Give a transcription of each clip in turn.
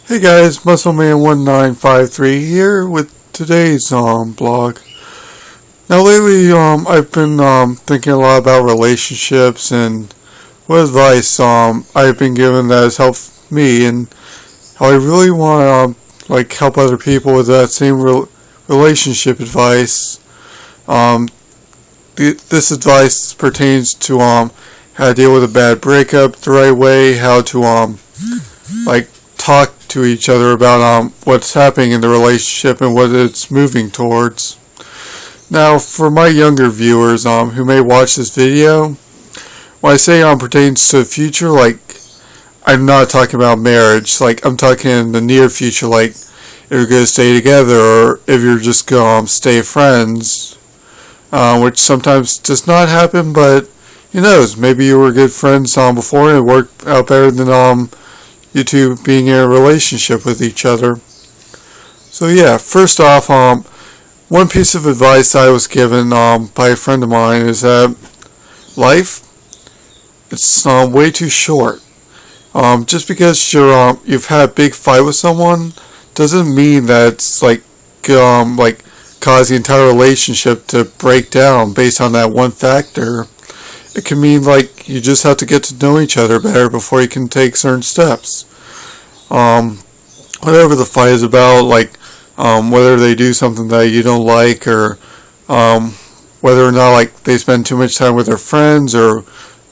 Hey guys, MuscleMan1953 here with today's blog. Now lately I've been thinking a lot about relationships and what advice I've been given that has helped me, and how I really want to help other people with that same relationship advice. This advice pertains to how to deal with a bad breakup the right way, how to talk to each other about what's happening in the relationship and what it's moving towards. Now, for my younger viewers who may watch this video, when I say pertains to the future, I'm not talking about marriage. I'm talking in the near future, if you're going to stay together or if you're just going to stay friends, which sometimes does not happen, but who knows, maybe you were good friends before and it worked out better than you two being in a relationship with each other. So yeah, first off, one piece of advice I was given by a friend of mine is that life, it's way too short. Just because you've had a big fight with someone doesn't mean that it's cause the entire relationship to break down based on that one factor. It can mean you just have to get to know each other better before you can take certain steps. Whatever the fight is about, whether they do something that you don't like, or whether or not they spend too much time with their friends, or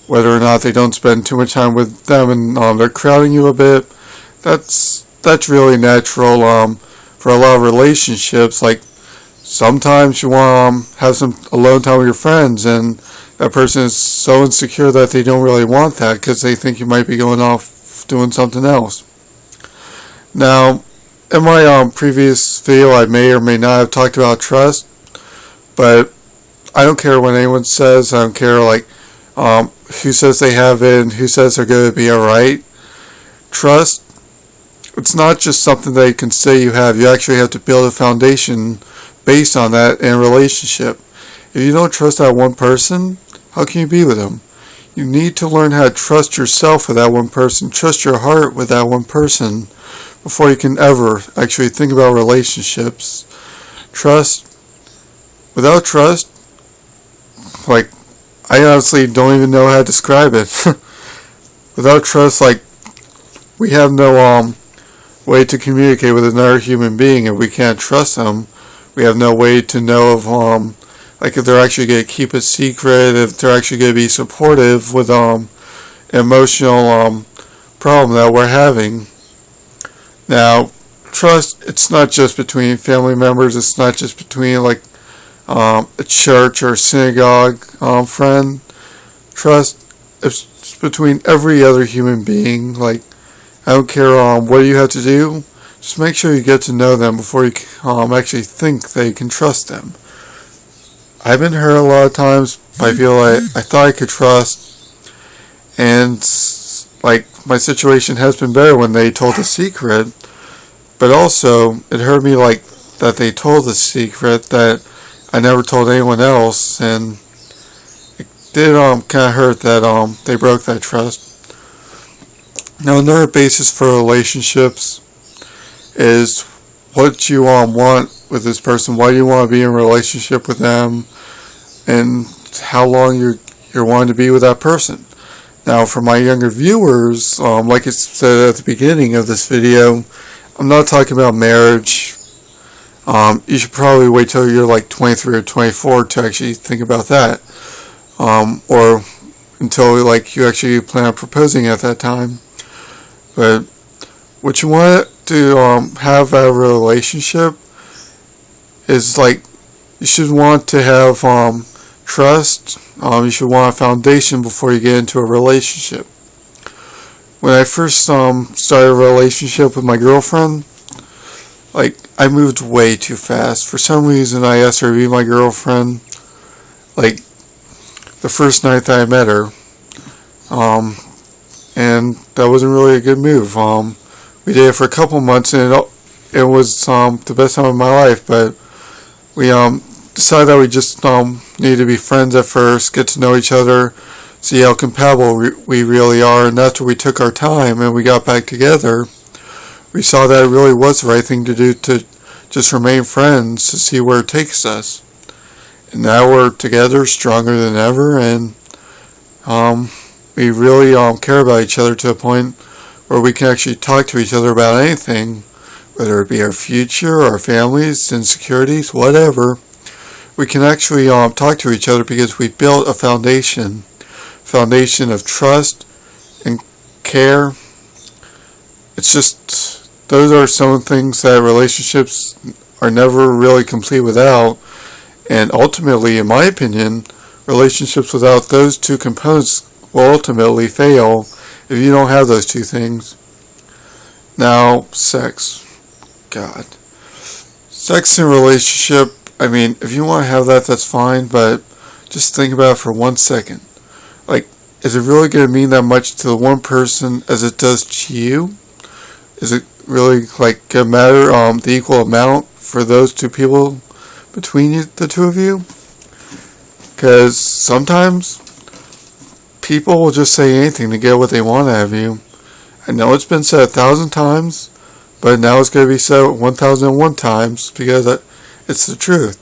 whether or not they don't spend too much time with them and they're crowding you a bit. That's really natural for a lot of relationships. Sometimes you want to have some alone time with your friends, and that person is so insecure that they don't really want that because they think you might be going off doing something else. Now, in my previous video, I may or may not have talked about trust, but I don't care what anyone says. I don't care who says they have it and who says they're going to be alright. Trust, it's not just something that you can say you have. You actually have to build a foundation based on that in a relationship. If you don't trust that one person, how can you be with them? You need to learn how to trust yourself with that one person, trust your heart with that one person, before you can ever actually think about relationships. Trust. Without trust, I honestly don't even know how to describe it. Without trust, we have no way to communicate with another human being. If we can't trust them, we have no way to know if they're actually going to keep a secret, if they're actually going to be supportive with an emotional problem that we're having. Now, trust, it's not just between family members, it's not just between a church or synagogue friend. Trust, it's between every other human being. I don't care what you have to do, just make sure you get to know them before you actually think that you can trust them. I've been hurt a lot of times by people I thought I could trust, and my situation has been better when they told the secret, but also it hurt me that they told the secret that I never told anyone else, and it did kind of hurt that they broke that trust. Now, another basis for relationships is what you want with this person. Why do you want to be in a relationship with them, and how long you're wanting to be with that person. Now, for my younger viewers, like I said at the beginning of this video, I'm not talking about marriage. You should probably wait till you're 23 or 24 to actually think about that, or until you actually plan on proposing at that time. But what you want to have out of a relationship is you should want to have trust. You should want a foundation before you get into a relationship. When I first started a relationship with my girlfriend, I moved way too fast. For some reason, I asked her to be my girlfriend the first night that I met her, and that wasn't really a good move. We did it for a couple months, and it was the best time of my life, but we decided that we just needed to be friends at first, get to know each other, see how compatible we really are, and after we took our time and we got back together, we saw that it really was the right thing to do, to just remain friends to see where it takes us. And now we're together, stronger than ever, and we really care about each other to a point where we can actually talk to each other about anything, whether it be our future, our families, insecurities, whatever. We can actually talk to each other because we built a foundation of trust and care. It's just, those are some things that relationships are never really complete without. And ultimately, in my opinion, relationships without those two components will ultimately fail if you don't have those two things. Now, sex. God. Sex in a relationship, I mean, if you want to have that, that's fine, but just think about it for 1 second. Like, is it really going to mean that much to the one person as it does to you? Is it really, like, going to matter the equal amount for those two people between you, the two of you? Because sometimes people will just say anything to get what they want out of you. I know it's been said 1,000 times, but now it's going to be said 1,001 times because it's the truth.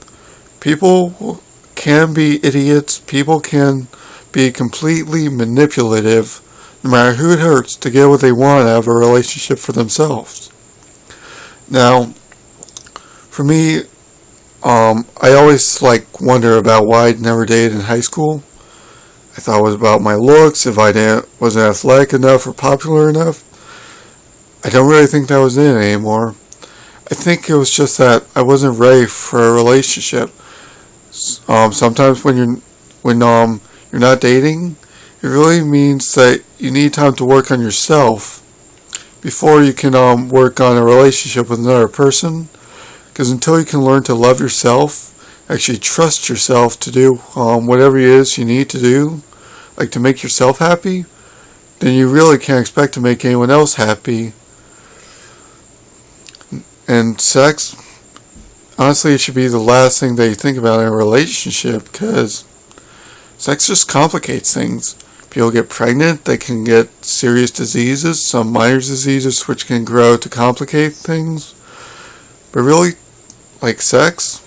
People can be idiots. People can be completely manipulative, no matter who it hurts, to get what they want out of a relationship for themselves. Now, for me, I always wonder about why I'd never dated in high school. I thought it was about my looks, if I wasn't athletic enough or popular enough. I don't really think that was it anymore. I think it was just that I wasn't ready for a relationship. Sometimes when you're not dating, it really means that you need time to work on yourself before you can work on a relationship with another person. Because until you can learn to love yourself, actually trust yourself to do whatever it is you need to do, like to make yourself happy, then you really can't expect to make anyone else happy. And sex, honestly, it should be the last thing that you think about in a relationship, because sex just complicates things. People get pregnant, they can get serious diseases, some minor diseases which can grow to complicate things. But really, like sex,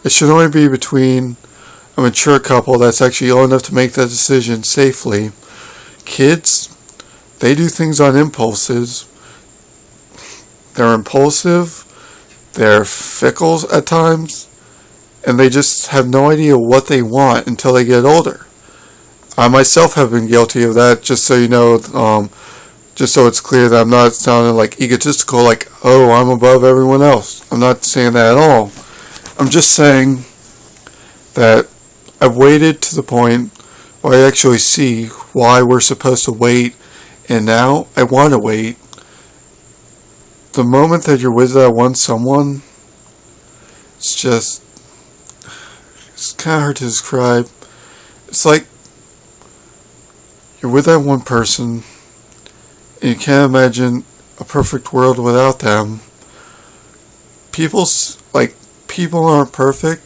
it should only be between a mature couple that's actually old enough to make that decision safely. Kids, they do things on impulses. They're impulsive, they're fickle at times, and they just have no idea what they want until they get older. I myself have been guilty of that, just so you know, just so it's clear that I'm not sounding like egotistical, like, oh, I'm above everyone else. I'm not saying that at all. I'm just saying that I've waited to the point where I actually see why we're supposed to wait, and now I want to wait. The moment that you're with that one someone, it's kind of hard to describe. It's like you're with that one person, and you can't imagine a perfect world without them. People aren't perfect,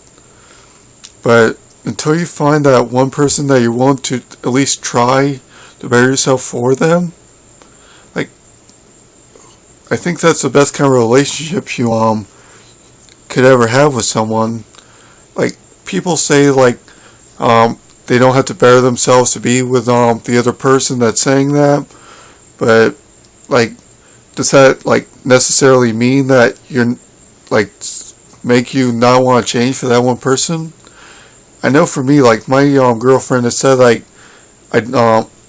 but until you find that one person that you're willing to at least try to better yourself for them, I think that's the best kind of relationship you could ever have with someone. Like, people say they don't have to better themselves to be with the other person that's saying that, but does that necessarily mean that you're make you not want to change for that one person? I know for me, my girlfriend has said I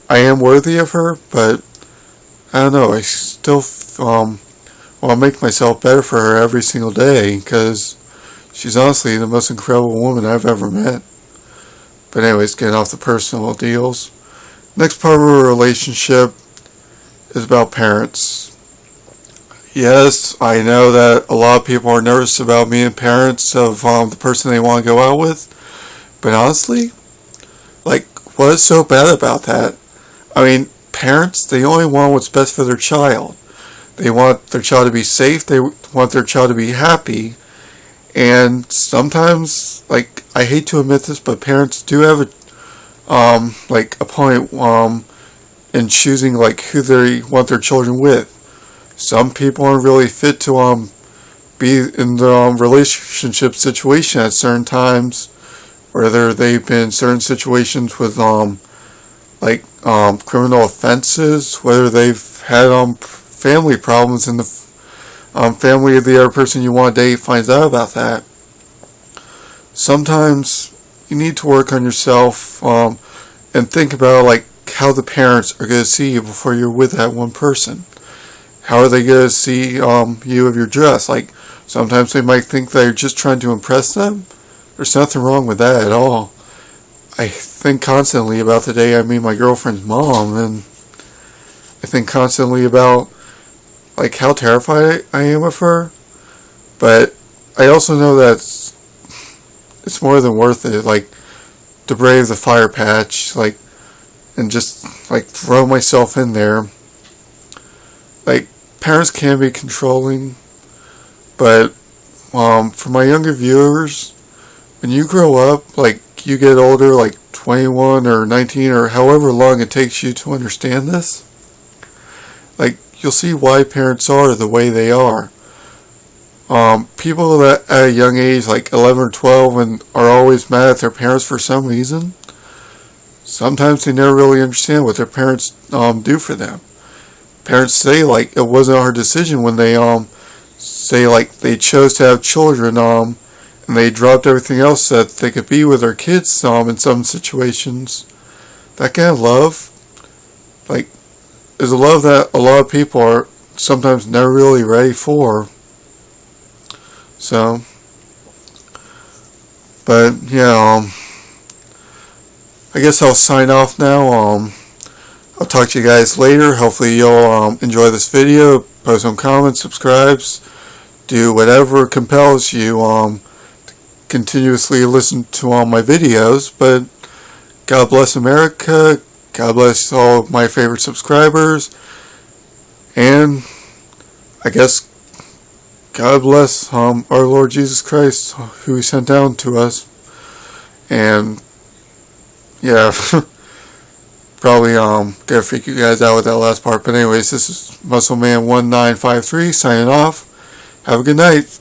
am worthy of her, but I don't know, I still want to make myself better for her every single day, because she's honestly the most incredible woman I've ever met. But anyways, getting off the personal deals. Next part of a relationship is about parents. Yes, I know that a lot of people are nervous about being parents of the person they want to go out with, but honestly, what is so bad about that? I mean, parents, they only want what's best for their child. They want their child to be safe, they want their child to be happy, and sometimes, I hate to admit this, but parents do have a point in choosing who they want their children with. Some people aren't really fit to be in the relationship situation at certain times, whether they've been in certain situations with criminal offenses, whether they've had family problems and the family of the other person you want to date finds out about that. Sometimes you need to work on yourself and think about how the parents are going to see you before you're with that one person. How are they going to see you of your dress? Sometimes they might think that you're just trying to impress them. There's nothing wrong with that at all. I think constantly about the day I meet my girlfriend's mom, and I think constantly about how terrified I am of her. But I also know that it's more than worth it, to brave the fire patch, and just throw myself in there. Parents can be controlling, but for my younger viewers, when you grow up, you get older, 21 or 19 or however long it takes you to understand this, you'll see why parents are the way they are. People that at a young age, 11 or 12, and are always mad at their parents for some reason, sometimes they never really understand what their parents do for them. Parents say it wasn't a hard decision when they say they chose to have children and they dropped everything else that they could be with their kids in some situations. That kind of love, is a love that a lot of people are sometimes never really ready for. So, but yeah, I guess I'll sign off now. I'll talk to you guys later. Hopefully you'll enjoy this video. Post some comments, subscribes, do whatever compels you to continuously listen to all my videos. But God bless America. God bless all of my favorite subscribers. And I guess God bless our Lord Jesus Christ, who He sent down to us. And yeah, probably gonna freak you guys out with that last part. But anyways, this is Muscle Man 1953 signing off. Have a good night.